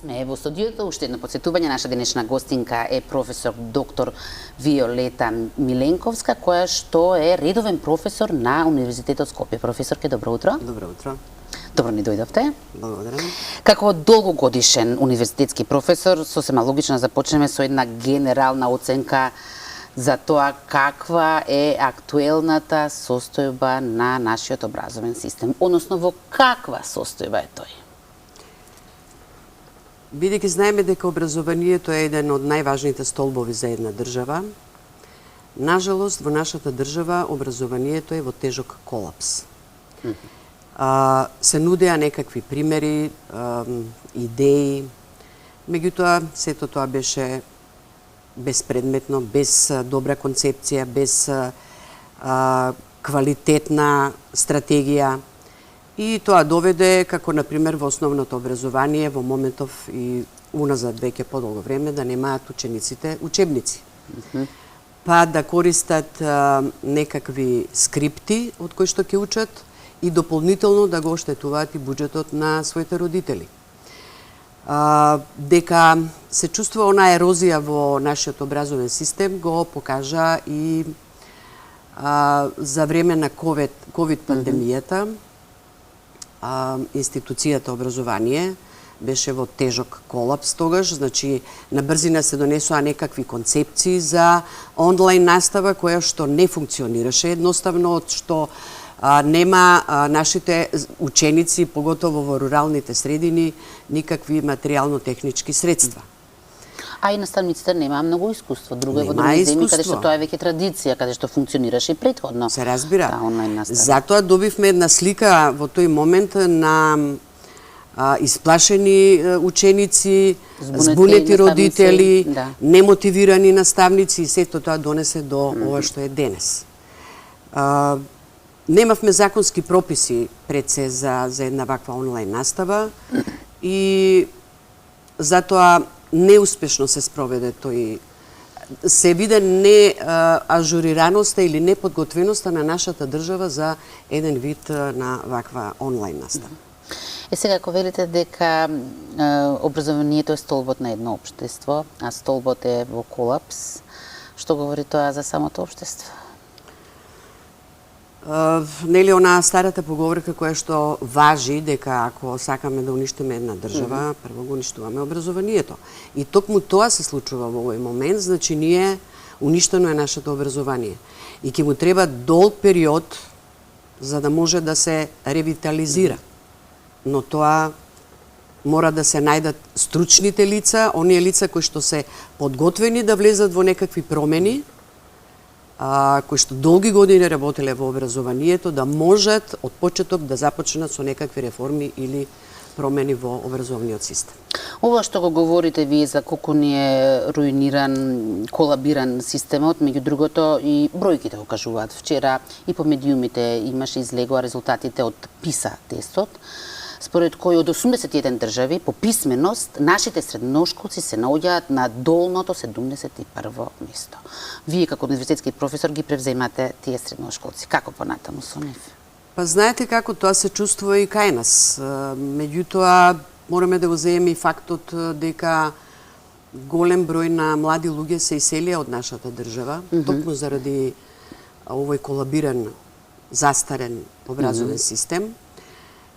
Не, во студиото уште едно подсетување, наша денешна гостинка е професор доктор Виолета Миленковска, која што е редовен професор на Универзитетот Скопје. Професорке, добро утро. Добро утро. Добро ни дојдовте. Благодарам. Како долгогодишен универзитетски професор, сосема логично започнеме со една генерална оценка за тоа каква е актуелната состојба на нашиот образовен систем, односно во каква состојба е тој. Бидејќи знаеме дека образованието е еден од најважните столбови за една држава, нажалост во нашата држава образованието е во тежок колапс. Се нудеа некакви примери, идеи, меѓутоа сето тоа беше безпредметно, без добра концепција, без квалитетна стратегија. И тоа доведе, како например во основното образование, во моментов и уназад веќе подолго време, да немаат учениците учебници. Па да користат некакви скрипти од кои што ќе учат и дополнително да го оштетуваат и буџетот на своите родители. Дека се чувствува онаа ерозија во нашиот образовен систем го покажа и за време на ковид пандемијата. Институцијата образование беше во тежок колапс тогаш, значи на брзина се донесоа некакви концепции за онлайн настава која што не функционираше едноставно, од што нема нашите ученици, поготово во руралните средини, никакви материјално-технички средства. А и наставниците немаа многу искуство. Друго е во други земји каде што тоа е веќе традиција, каде што функционираше и претходно. Се разбира. Онлайн настава. Затоа добивме една слика во тој момент на исплашени ученици, збунети родители, немотивирани наставници и сето тоа донесе до ова што е денес. Немавме законски прописи пред се за една ваква онлайн настава и затоа неуспешно се спроведе тој. Се виде не ажурираноста или неподготвеноста на нашата држава за еден вид на ваква онлайн настава. Сега, ако велите дека образованието е столбот на едно општество, а столбот е во колапс, што говори тоа за самото општество? Нели она старата поговорка која што важи дека ако сакаме да уништиме една држава, прво го уништуваме образованието. И токму тоа се случува во овој момент, значи ние уништено е нашето образование. И ќе му треба долг период за да може да се ревитализира. Но тоа мора да се најдат стручните лица, оние лица кои што се подготвени да влезат во некакви промени, кои што долги години работеле во образованието, да можат од почеток да започнат со некакви реформи или промени во образовниот систем. Ова што го говорите вие за колку ни е руиниран, колабиран системот, меѓу другото и бројките го кажуваат. Вчера и по медиумите имаше излегоа резултатите од ПИСА тестот, според кој од 81 држави по писменост нашите средношколци се наоѓаат на долното 71-во место. Вие како универзитетски професор ги превземате тие средношколци. Како понатаму со нив? Па знаете како тоа се чувствува и кај нас. Меѓутоа мораме да го земеме и фактот дека голем број на млади луѓе се иселија од нашата држава, токму заради овој колабиран, застарен образовен систем.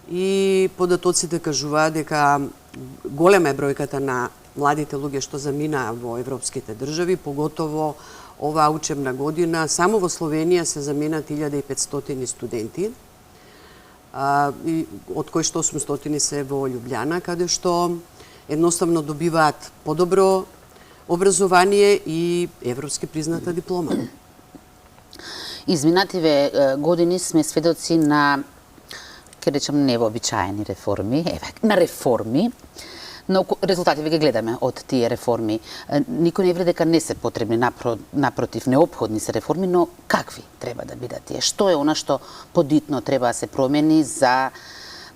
И податоците кажуваат дека голема е бројката на младите луѓе што заминаа во европските држави, поготово оваа учебна година, само во Словенија се замина 1500 студенти, од кои што 800 се во Љубљана, каде што едноставно добиваат подобро образование и европски призната диплома. Изминативе години сме сведоци на, ќе речем, невообичаени реформи, на реформи, но резултативе ги гледаме од тие реформи. Никој не вели дека не се потребни, напротив, неопходни се реформи, но какви треба да бидат тие? Што е она што подитно треба да се промени за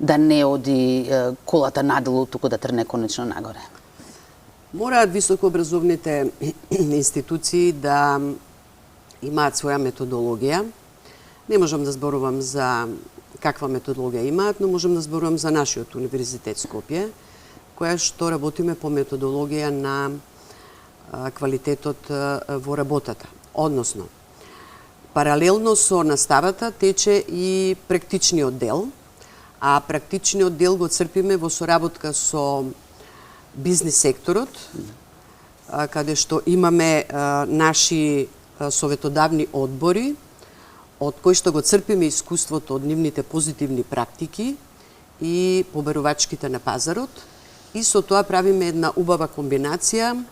да не оди колата надолу, туку да трне конечно нагоре? Мораат високообразовните институции да имаат своја методологија. Не можам да зборувам за каква методологија имаат, но можам да зборувам за нашиот универзитет Скопје, која што работиме по методологија на квалитетот во работата. Односно, паралелно со наставата тече и практичниот дел, а практичниот дел го црпиме во соработка со бизнис секторот, каде што имаме наши советодавни одбори, од кои што го црпиме искуството од нивните позитивни практики и побарувачките на пазарот, и со тоа правиме една убава комбинација,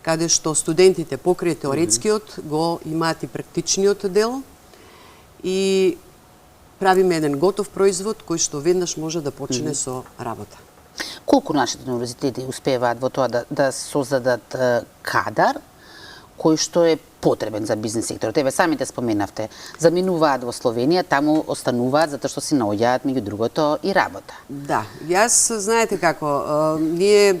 каде што студентите покрај теоретскиот го имаат и практичниот дел и правиме еден готов производ кој што веднаш може да почне со работа. Колку нашите универзитети успеваат во тоа да создадат кадар кој што е потребен за бизнис секторот? Еве, самите споменавте, заминуваат во Словенија, таму остануваат затоа што си наоѓаат меѓу другото и работа. Да, јас, знаете како, ние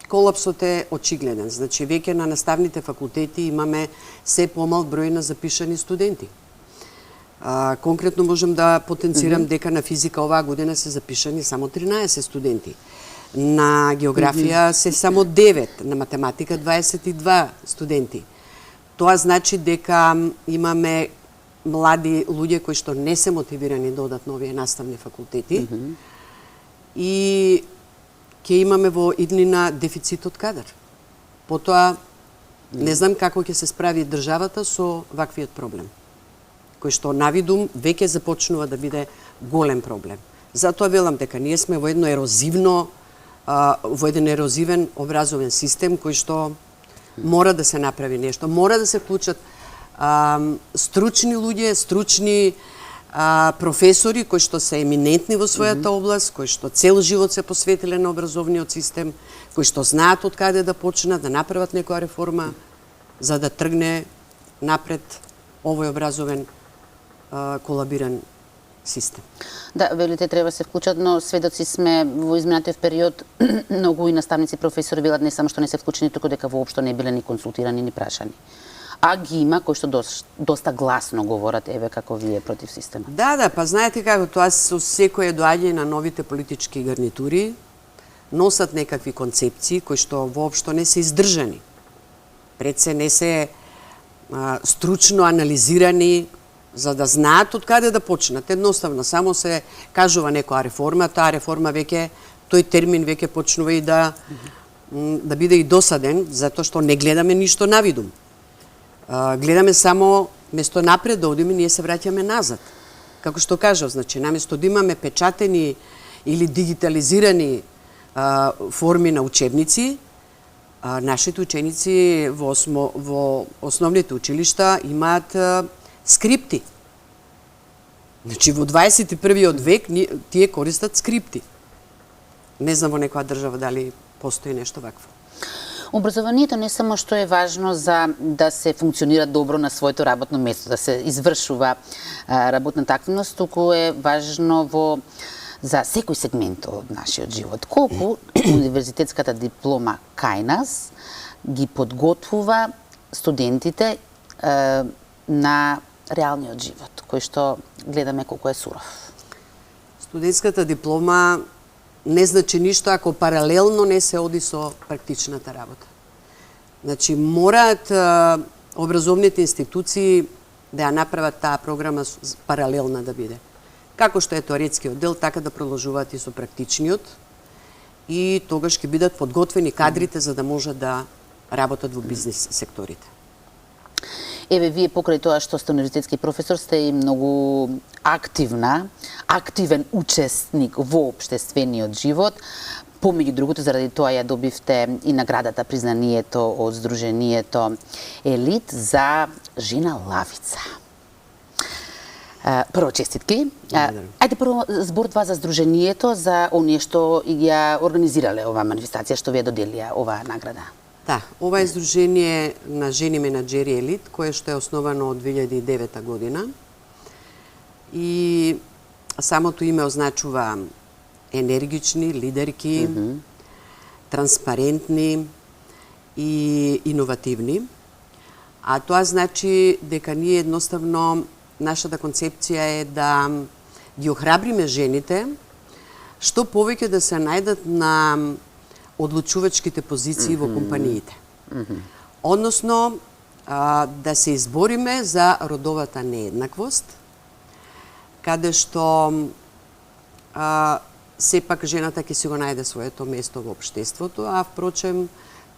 колапсот е очигледен. Значи, веќе на наставните факултети имаме се помал број на запишани студенти. Конкретно можем да потенцирам дека на физика оваа година се запишани само 13 студенти. На географија се само 9, на математика 22 студенти. Тоа значи дека имаме млади луѓе кои што не се мотивирани да одат на овие наставни факултети и ќе имаме во иднина дефицит од кадар. Потоа, не знам како ќе се справи државата со ваквиот проблем, кој што навидум веќе започнува да биде голем проблем. Затоа велам дека ние сме во едно во еден ерозивен образовен систем кој што мора да се направи нешто, мора да се вклучат стручни луѓе, стручни професори кои што се еминентни во својата област, кои што цел живот се посветиле на образовниот систем, кои што знаат од каде да почнат да направат некоја реформа за да тргне напред овој образовен колабиран систем. Да, велите треба се вклучат, но сведоци сме во изминатиот период многу и наставници, професори велат не само што не се вклучени, туку дека воопшто не биле ни консултирани ни прашани. А ги има кои што доста гласно говорат, еве како вие, против системот. Да, па знаете како тоа со секое доаѓање на новите политички гарнитури носат некакви концепции кои што воопшто не се издржани. Пред се не се стручно анализирани за да знаат од каде да почнат. Едноставно само се кажува некоја реформа, таа реформа веќе тој термин веќе почнува и да биде и досаден, затоа што не гледаме ништо навидум. Гледаме само место напред да одиме, ние се враќаме назад. Како што кажав, значи, наместо да имаме печатени или дигитализирани форми на учебници, нашите ученици во основните училишта имаат скрипти. Значи, во 21. век тие користат скрипти. Не знам во некоја држава дали постои нешто вакво. Образованието не само што е важно за да се функционира добро на своето работно место, да се извршува работната активност, туку е важно за секој сегмент од нашиот живот. Колку универзитетската диплома кај нас ги подготвува студентите на реалниот живот, кој што гледаме колку е суров. Студентската диплома не значи ништо ако паралелно не се оди со практичната работа. Значи, мораат образовните институции да ја направат таа програма паралелна да биде. Како што е теоретскиот дел, така да продолжуваат и со практичниот и тогаш ќе бидат подготвени кадрите за да можат да работат во бизнис секторите. Еве, вие покрај тоа што сте универзитетски професор, сте и многу активен учесник во општествениот живот. Помеѓу другото, заради тоа ја добивте и наградата, признанието од Сдруженијето Елит за жена лавица. Прво, честитки. Ајде прво збор два за Сдруженијето, за оние што ја организирале оваа манифестација, што ви ја доделија оваа награда. Да, ова е Сдружение на жени менаџери Елит, кое што е основано од 2009 година. И самото име означува енергични, лидерки, транспарентни и иновативни. А тоа значи дека ние едноставно, нашата концепција е да ги охрабриме жените што повеќе да се најдат на одлучувачките позиции во компаниите. Односно, да се избориме за родовата нееднаквост, каде што сепак жената ќе си го најде своето место во општеството, а впрочем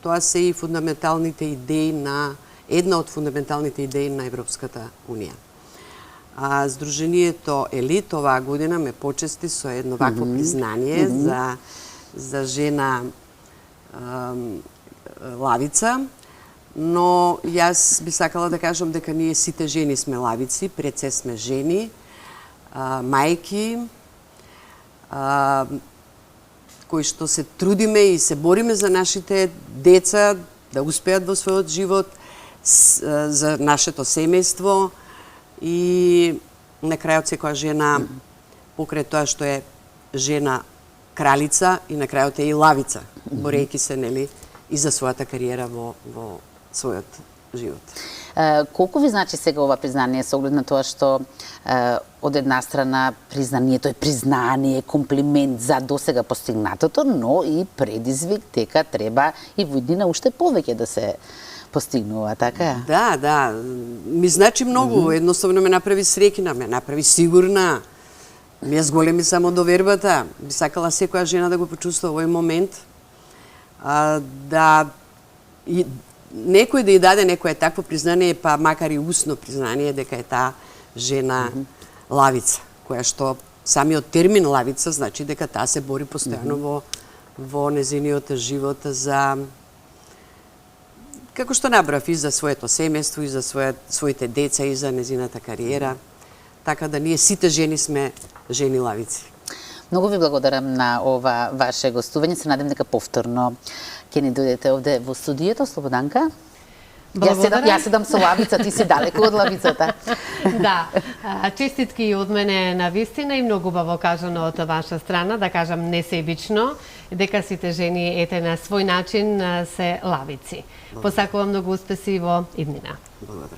тоа се и фундаменталните идеи на една од фундаменталните идеи на Европската унија. Сдруженијето Елит оваа година ме почести со едно вакво признание за жена лавица, но јас би сакала да кажам дека ние сите жени сме лавици, пред се сме жени, мајки, кои што се трудиме и се бориме за нашите деца да успеат во својот живот, за нашето семејство и на крајот секоја жена, покрај тоа што е жена кралица, и на крајот е и лавица, борејќи се, нели, и за својата кариера во својот живот. Колку ви значи сега ова признание со оглед на тоа што од една страна признанието е признание, комплимент за досега постигнатото, но и предизвик дека треба и во иднина уште повеќе да се постигнува, така? Да, ми значи многу, едноставно ме направи среќна, ме направи сигурна, ми ја зголеми самодовербата. Би сакала секоја жена да го почувствува овој момент, да некој да ја даде некое такво признание, па макар и усно признание дека е таа жена лавица, која што самиот термин лавица значи дека таа се бори постојано во незиниот живот за, како што набрав, и за своето семејство, и за своите деца, и за незината кариера. Така да ние сите жени сме жени лавици. Многу ви благодарам на ова ваше гостување. Се надевам дека повторно ќе ни дојдете овде во студиото. Слободанка? Јас седам со лавица, ти си далеко од лавицата. Да, честитки и од мене на вистина и многу убаво кажано од ваша страна, да кажам несебично, дека сите жени ете на свој начин се лавици. Посакувам многу успеси во иднина. Благодарам.